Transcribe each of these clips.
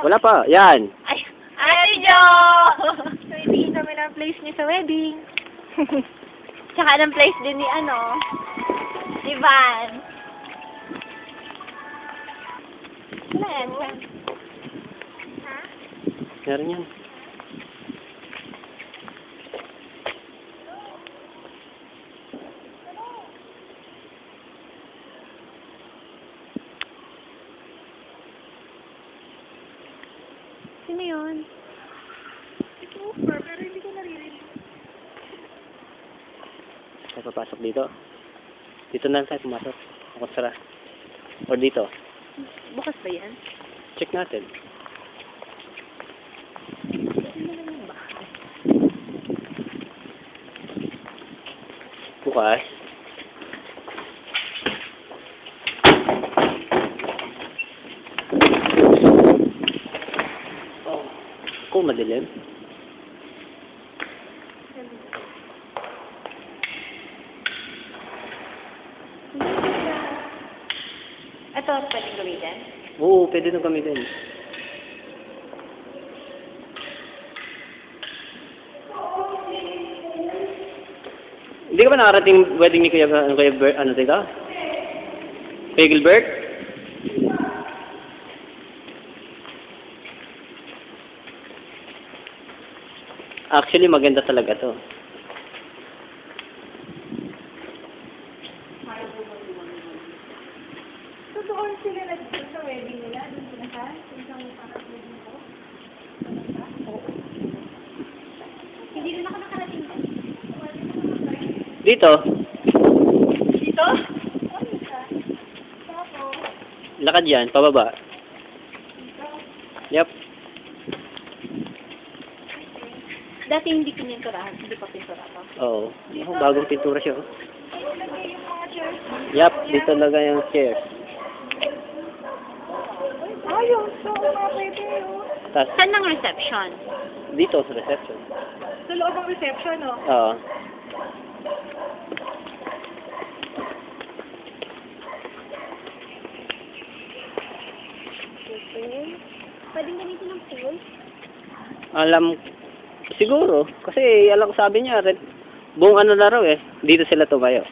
Wala pa. Yan. Ay, Ate Jo! So, itingin kami ng place niya sa wedding. Tsaka ng place din ni Ivan. Wala yan. Ha? Meron yan. Sino yun? Ito, pero hindi ko naririnig. Tayo papasok dito. Dito na lang tayo pumasok. Ako sara. O dito. Bukas ba yan? Check natin. Bukas. Oh. Kung madilim. Ito, pwedeng gamitin? Oo, pwede nung gamitin. Hindi ka ba nakarating wedding ni Kuya Bert, teka? Kuya Gilbert? Actually, maganda talaga to. So, doon sila nag-stay sa wedding nila? Doon sila ka? Isang wedding ko? Hindi rin ako nakarating doon. Dito, Dito? Ano siya? Tapos, lakad yan, pababa. Yep. Dati hindi pininturahan, hindi pa pintura pa. Oo. Oh, bagong pintura siya. Oh. ayun, lagay yung mga chairs. Yep, dito lagay yung chairs. Ayun, so, mga pwede yun. Tapos, Saan ang reception? dito sa reception. Sa loob ng reception, no? Oo. Okay. Pwedeng gamitin ng pool? Alam, siguro. Kasi, alam ko sabi niya, buong ano na raw eh. Dito sila tumayo.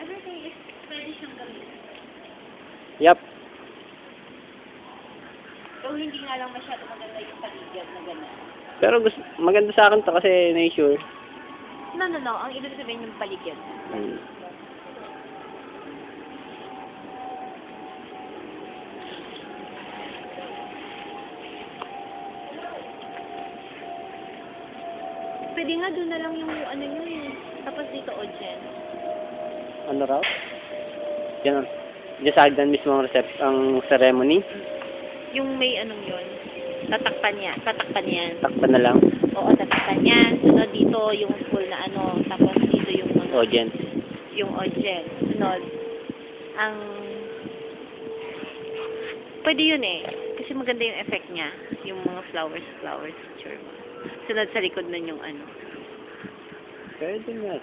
Everything is pwede siyang gamitin. Yep. So, hindi nga lang masyado maganda yung paligid na gano'n. Pero gusto, maganda sa akin to kasi na-sure. No. Ang ibig sabihin yung paligid. Hmm. Pwede nga doon na lang yung ano yun eh. Tapos dito, Ojen. Ano raw? Yan. Diyan sa hagdan mismo ang ceremony. Yung may anong yun. Tatakpan yan. Takpan na lang. Oo, tatakpan yan. Sunod dito yung full na ano. Tapos dito yung O, dyan. yung Ojen. Sunod. Ang... Pwede yun eh. Kasi maganda yung effect niya. Yung mga flowers. Picture mo. Sunod sa likod nun yung ano. Pwede nga.